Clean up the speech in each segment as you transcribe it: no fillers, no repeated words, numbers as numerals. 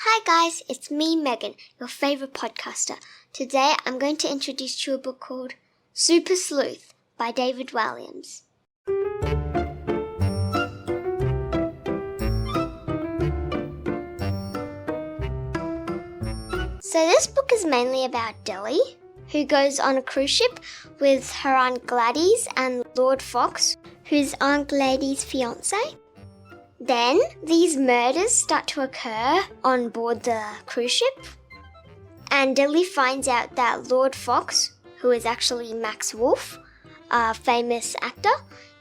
Hi guys, it's me Megan, your favourite podcaster. Today I'm going to introduce you to a book called Super Sleuth by David Walliams. So this book is mainly about Dilly, who goes on a cruise ship with her Aunt Gladys and Lord Fox, who's Aunt Gladys' fiancé. Then these murders start to occur on board the cruise ship, and Dilly finds out that Lord Fox, who is actually Max Wolf, a famous actor,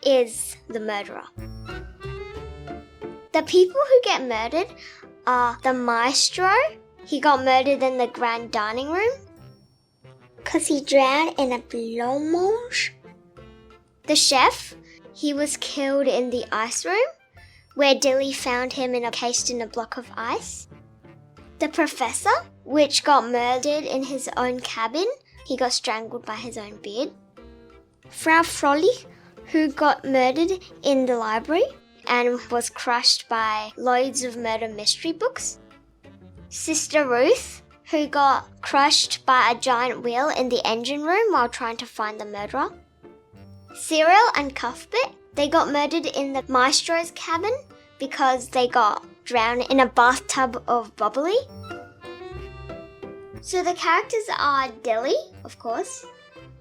is the murderer. The people who get murdered are the maestro. He got murdered in the grand dining room because he drowned in a blancmange. The chef, he was killed in the ice room, where Dilly found him encased in a block of ice. The professor, which got murdered in his own cabin. He got strangled by his own beard. Frau Fröhlich, who got murdered in the library and was crushed by loads of murder mystery books. Sister Ruth, who got crushed by a giant wheel in the engine room while trying to find the murderer. Cyril and Cuthbert, they got murdered in the maestro's cabin because they got drowned in a bathtub of bubbly. So the characters are Dilly, of course.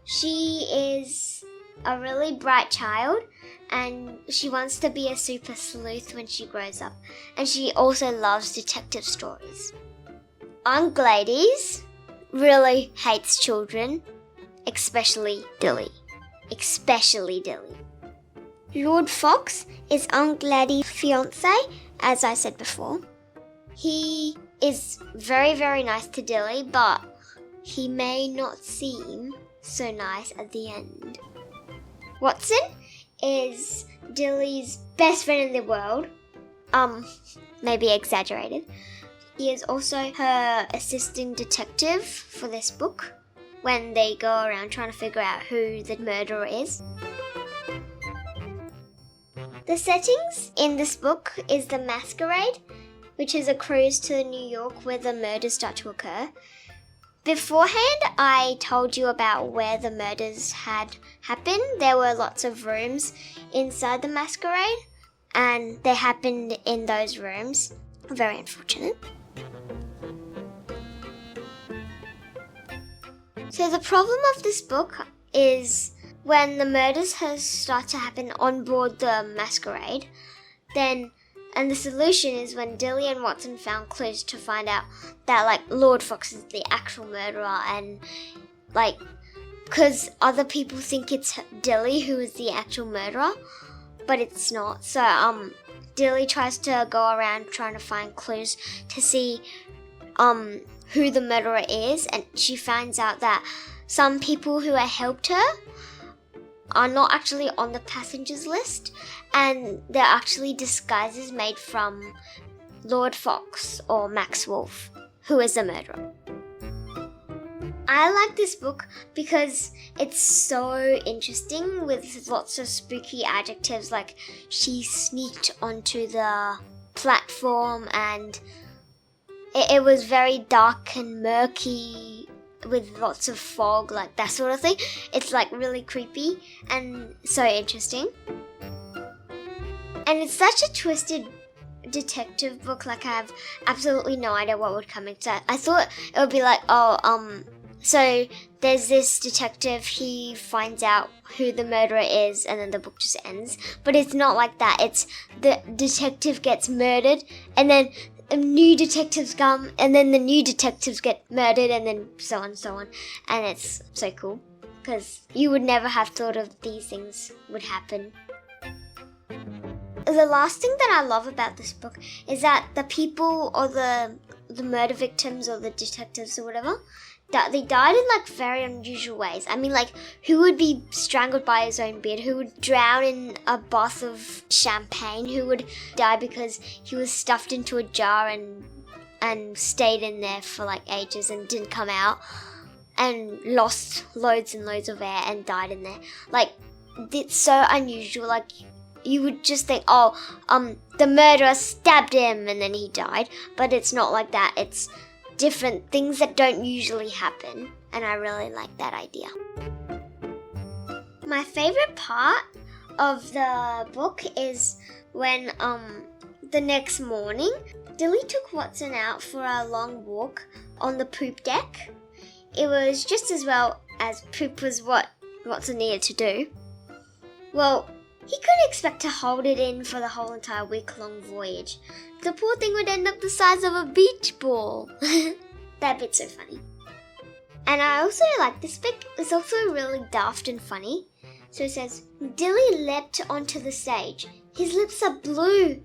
She is a really bright child and she wants to be a super sleuth when she grows up. And she also loves detective stories. Aunt Gladys really hates children, especially Dilly. Lord Fox is Aunt Gladys' fiancé, as I said before. He is very, very nice to Dilly, but he may not seem so nice at the end. Watson is Dilly's best friend in the world. Maybe exaggerated. He is also her assisting detective for this book when they go around trying to figure out who the murderer is. The settings in this book is the Masquerade, which is a cruise to New York where the murders start to occur. Beforehand, I told you about where the murders had happened. There were lots of rooms inside the Masquerade, and they happened in those rooms. Very unfortunate. So the problem of this book is when the murders start to happen on board the Masquerade, and the solution is when Dilly and Watson found clues to find out that Lord Fox is the actual murderer, and because other people think it's Dilly who is the actual murderer, but it's not. So Dilly tries to go around trying to find clues to see who the murderer is, and she finds out that some people who have helped her are not actually on the passengers list, and they're actually disguises made from Lord Fox or Max Wolf, who is the murderer. I like this book because it's so interesting with lots of spooky adjectives, like she sneaked onto the platform and it was very dark and murky with lots of fog, that sort of thing. It's really creepy and so interesting. And it's such a twisted detective book, I have absolutely no idea what would come into it. I thought it would be so there's this detective, he finds out who the murderer is and then the book just ends. But it's not like that. It's the detective gets murdered and then new detectives come and then the new detectives get murdered and then so on and so on. And it's so cool because you would never have thought of these things would happen. The last thing that I love about this book is that the people or the murder victims or the detectives or whatever, that they died in very unusual ways. I mean, who would be strangled by his own beard? Who would drown in a bath of champagne? Who would die because he was stuffed into a jar and stayed in there for ages and didn't come out and lost loads and loads of air and died in there? It's so unusual. you would just think, the murderer stabbed him and then he died. But it's not like that. It's different things that don't usually happen. And I really like that idea. My favorite part of the book is when the next morning, Dilly took Watson out for a long walk on the poop deck. It was just as well as poop was what Watson needed to do. Well, he couldn't expect to hold it in for the whole entire week-long voyage. The poor thing would end up the size of a beach ball. That bit's so funny. And I also like this bit. It's also really daft and funny. So it says, Dilly leapt onto the stage. His lips are blue.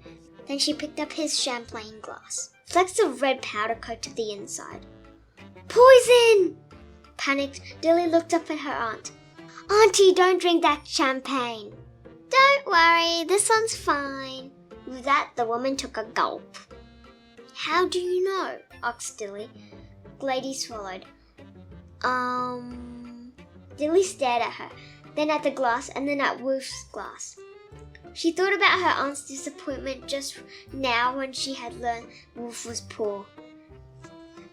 Then she picked up his champagne glass. Flecks of red powder coated the inside. Poison! Panicked, Dilly looked up at her aunt. Auntie, don't drink that champagne. Don't worry, this one's fine. With that, the woman took a gulp. How do you know? Asked Dilly. Glady swallowed. Dilly stared at her, then at the glass and then at Wolf's glass. She thought about her aunt's disappointment just now when she had learned Wolf was poor.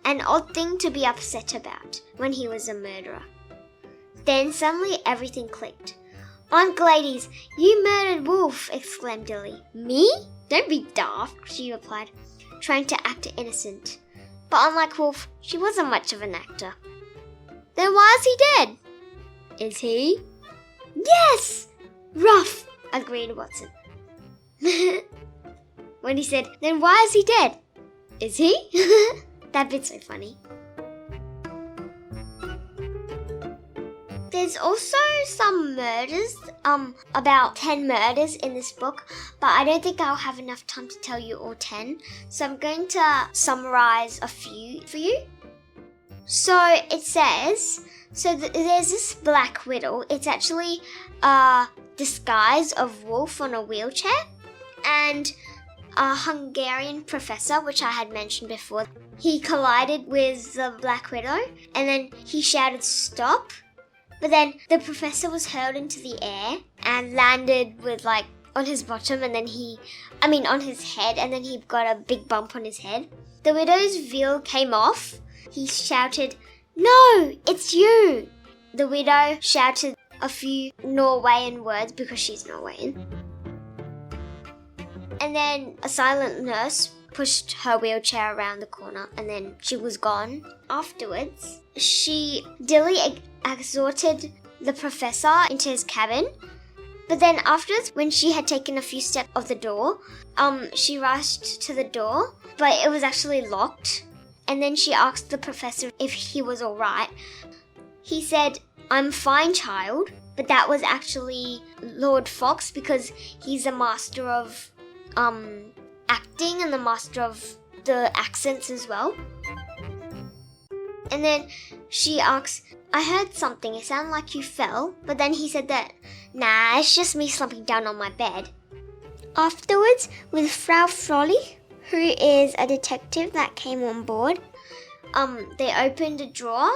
An odd thing to be upset about when he was a murderer. Then suddenly everything clicked. Aunt Gladys, you murdered Wolf, exclaimed Dilly. Me? Don't be daft, she replied, trying to act innocent. But unlike Wolf, she wasn't much of an actor. Then why is he dead? Is he? Yes! Rough, agreed Watson. When he said, then why is he dead? Is he? That bit's so funny. There's also some murders, about 10 murders in this book, but I don't think I'll have enough time to tell you all 10, so I'm going to summarize a few for you. So it says, there's this Black Widow. It's actually a disguise of Wolf on a wheelchair, and a Hungarian professor, which I had mentioned before. He collided with the Black Widow, and then he shouted, stop. But then the professor was hurled into the air and landed with on his bottom and then on his head, and then he got a big bump on his head. The widow's veil came off. He shouted, no, it's you. The widow shouted a few Norwegian words because she's Norwegian. And then a silent nurse pushed her wheelchair around the corner and then she was gone. Afterwards, Dilly exhorted the professor into his cabin. But then afterwards, when she had taken a few steps of the door, she rushed to the door, but it was actually locked. And then she asked the professor if he was all right. He said, I'm fine, child. But that was actually Lord Fox because he's a master of acting and the master of the accents as well. And then she asks, I heard something. It sounded like you fell. But then he said that, nah, it's just me slumping down on my bed. Afterwards, with Frau Frolly, who is a detective that came on board, they opened a drawer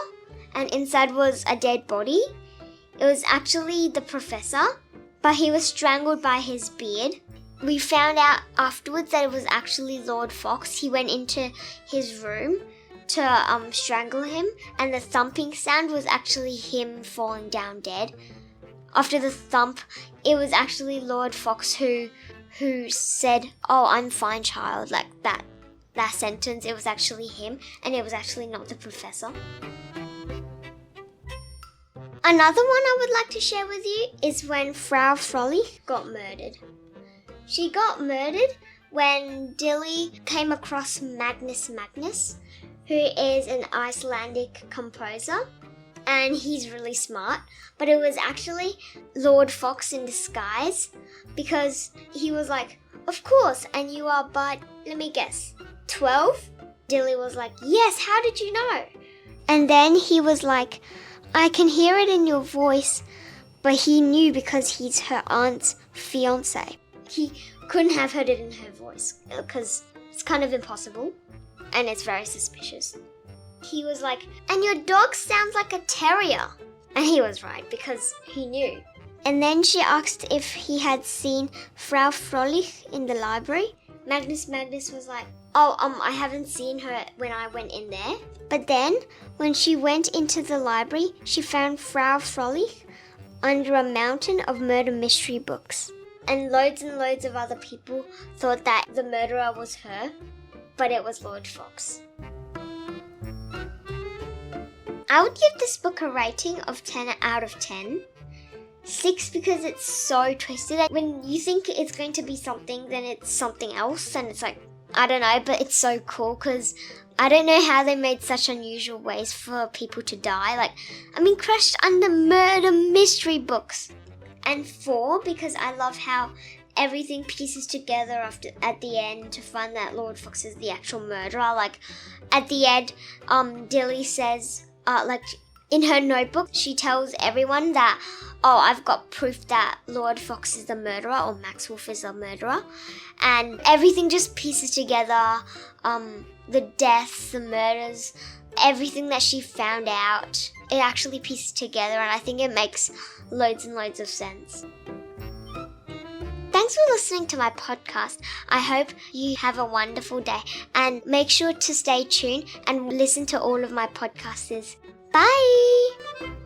and inside was a dead body. It was actually the professor, but he was strangled by his beard. We found out afterwards that it was actually Lord Fox. He went into his room to strangle him, and the thumping sound was actually him falling down dead. After the thump, it was actually Lord Fox who said, oh, I'm fine, child, like that sentence. It was actually him, and it was actually not the professor. Another one I would like to share with you is when Frau Frolly got murdered. She got murdered when Dilly came across Magnus, who is an Icelandic composer, and he's really smart. But it was actually Lord Fox in disguise, because he was like, of course, and you are but, let me guess, 12? Dilly was like, yes, how did you know? And then he was like, I can hear it in your voice, but he knew because he's her aunt's fiancé. He couldn't have heard it in her voice because it's kind of impossible and it's very suspicious. He was like, and your dog sounds like a terrier. And he was right because he knew. And then she asked if he had seen Frau Frohlich in the library. Magnus was like, I haven't seen her when I went in there. But then, when she went into the library, she found Frau Frohlich under a mountain of murder mystery books. And loads of other people thought that the murderer was her, but it was Lord Fox. I would give this book a rating of 10 out of 10. 6 because it's so twisted. Like, when you think it's going to be something, then it's something else, and it's like, I don't know, but it's so cool because I don't know how they made such unusual ways for people to die. Like, crushed under murder mystery books. And 4 because I love how everything pieces together at the end to find that Lord Fox is the actual murderer. Like, at the end, Dilly says, in her notebook, she tells everyone that, I've got proof that Lord Fox is the murderer, or Max Wolf is the murderer. And everything just pieces together, the deaths, the murders, everything that she found out, it actually pieces together, and I think it makes loads and loads of sense. Thanks for listening to my podcast. I hope you have a wonderful day, and make sure to stay tuned and listen to all of my podcasts. Bye!